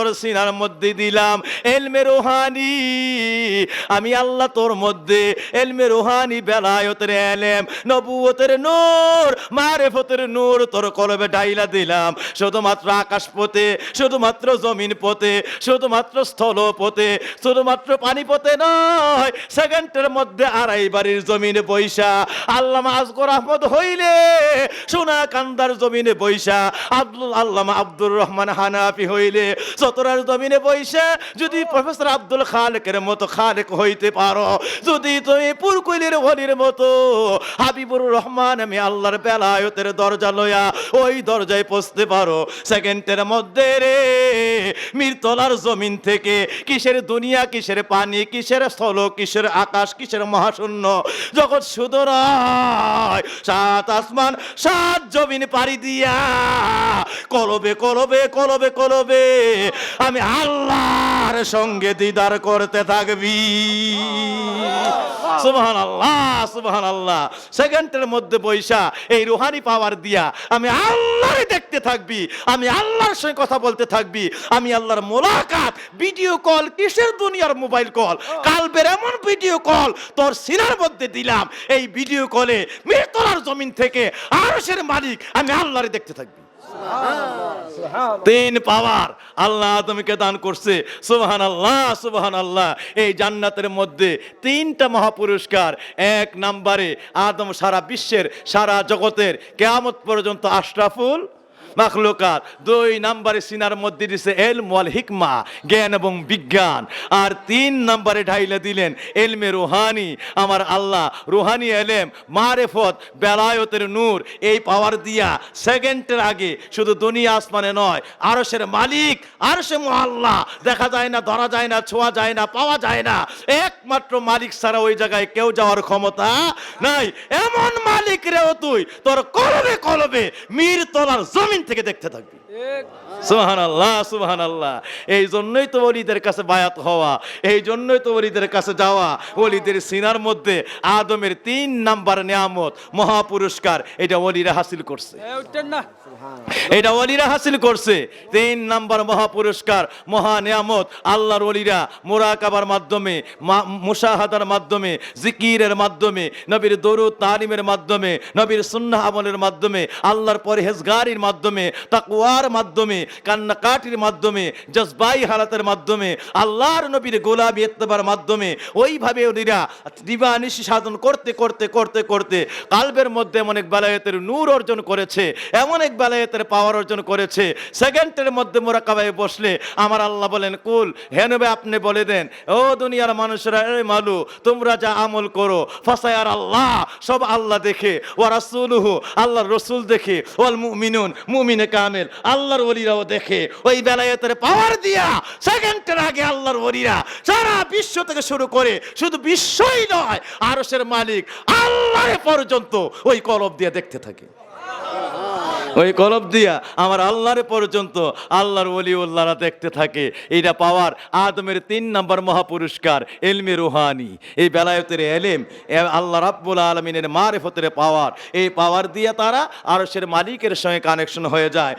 তোর সিনার মধ্যে দিলাম এলমে রুহানি। আমি আল্লাহ তোর মধ্যে এলমে রুহানি, বেলায়েতের এলেম, নবুয়তের নূর, মারিফতের নূর তোর কলবে ডাইলা দিলাম। শুধুমাত্র আকাশ পথে, শুধুমাত্র জমিন পথে, শুধুমাত্র স্থল পথে, শুধুমাত্র পানি পথে নয়, সেকেন্ডের মধ্যে আড়াই বাড়ির জমিনে বৈশা আল্লামা আজগর আহমদ হইলে সোনা কান্দার জমিনে বৈশা, আল্লামা আব্দুর রহমান হানাফি হইলে চতরার জমিনে বৈশা যদি প্রফেসর আব্দুল খালেকের মতো খালেক হইতে পারো, যদি তুমি পুরকুইলের ওলির মতো হাবিবুর রহমান আমি আল্লাহর বেলায়েতের দরজা লয়া ওই দরজায় পৌঁছতে পারো, সেকেন্ডের মধ্যে রে মিরতলার জমিন থেকে কিসের দুনিয়া, কিসের পানি, কিসের স্থল, কিসের আকাশ, কিসের মহাশূন্য জগৎ শুধু নয়, সাত আসমান সাত জমিন পাড়ি দিয়া কলবে কলবে কলবে কলবে আমি আল্লাহর সঙ্গে দিদার করতে থাকবি। সুবহানাল্লাহ, সুবহানাল্লাহ। সেকেন্ডের মধ্যে বৈশা এই রুহানি পাওয়ার দিয়া আমি আল্লাহর দেখতে থাকবি, আমি আল্লাহর সঙ্গে কথা বলতে থাকবি, আমি আল্লাহর মোলাকাত, ভিডিও কল, কিসের দুনিয়ার মোবাইল কল, কালবের এমন ভিডিও কল তোর সিনার মধ্যে দিলাম, এই ভিডিও কলে মিরতলার জমিন থেকে আরশের মালিক আমি আল্লাহর দেখতে থাকবি। তিন পাওয়ার আল্লাহ আদমকে দান করছে। সুবহানাল্লাহ, সুবহানাল্লাহ। এই জান্নাতের মধ্যে তিনটা মহাপুরস্কার। এক নম্বরে আদম সারা বিশ্বের, সারা জগতের কিয়ামত পর্যন্ত আশরাফুল মাখলুকাত। দুই নম্বরে সিনার মধ্যে দিছে এলম ওয়াল হিকমা, জ্ঞান এবং বিজ্ঞান। আর তিন নম্বরে ঢাইলে দিলেন এলমে রুহানি, আমার আল্লাহ রুহানি এলেম, মারিফত, বেলায়েতের নূর। এই পাওয়ার দিয়া সেকেন্ডের আগে শুধু দুনিয়া আসমানে নয়, আরশের মালিক, আরশে মুআল্লা দেখা যায় না, ধরা যায় না, ছোঁয়া যায় না, পাওয়া যায় না, একমাত্র মালিক ছাড়া ওই জায়গায় কেউ যাওয়ার ক্ষমতা নাই। এমন মালিক রেও তুই তোর কলবে কলবে মিরতলার জমিন থেকে দেখতে থাকবি। সুবহানাল্লাহ, সুবহানাল্লাহ। এই জন্যই তো ওলিদের কাছে বায়াত হওয়া, এই জন্যই তো ওলিদের কাছে যাওয়া। ওলিদের সিনার মধ্যে আদমের তিন নাম্বার নিয়ামত, মহাপুরস্কার, এটা ওলিরা হাসিল করছে, এটা ওলিরা হাসিল করছে। তিন নাম্বার মহাপুরস্কার, মহা নিয়ামত, আল্লাহর ওলিরা মুরাকাবার মাধ্যমে, মুশাহাদার মাধ্যমে, জিকিরের মাধ্যমে, নবীর দরুদ তালিমের মাধ্যমে, নবীর সুন্নাহ আমলের মাধ্যমে, আল্লাহর পরহেজগারির মাধ্যমে, তাকওয়ার মাধ্যমে, কান্নাকাটির মাধ্যমে, জজবাই হালাতের মাধ্যমে, আল্লাহর নবীর গোলামি ইত্তেবার মাধ্যমে, ওইভাবে ওলিরা দিবানিশি সাধন করতে করতে করতে করতে কালবের মধ্যে এমন এক বেলায়েতের নূর অর্জন করেছে, এমন এক বেলায়েতের পাওয়ার অর্জন করেছে। সেকেন্ডের মধ্যে মুরাকাবায় বসলে আমার আল্লাহ বলেন, কুল হে নবী আপনি বলে দেন, ও দুনিয়ার মানুষরা, এ মালু তোমরা যা আমল করো, ফাসায়ার আল্লাহ, সব আল্লাহ দেখে, ওয়া রাসূলুহু আল্লাহর রাসূল দেখে, ওয়াল মুমিনুন মুমিনে কামেল আল্লাহর ওলিরাও দেখে। ওই বেলায়েতের পাওয়ার দিয়া সেকেন্ডের আগে আল্লাহর ওলিরা সারা বিশ্ব থেকে শুরু করে, শুধু বিশ্বই নয়, আরশের মালিক আল্লাহ পর্যন্ত ওই কলব দিয়ে দেখতে থাকে। ওই কলব দিয়া আমার আল্লাহর পর্যন্ত আল্লাহর ওলিউল্লাহরা দেখতে থাকে। এইটা পাওয়ার আদমের তিন নম্বর মহাপুরস্কার, এলমে রুহানি। এই বেলায়েতের এলেম, আল্লাহ রাব্বুল আলামিনের মারিফতের পাওয়ার, এই পাওয়ার দিয়া তারা আরশের মালিকের সঙ্গে কানেকশন হয়ে যায়।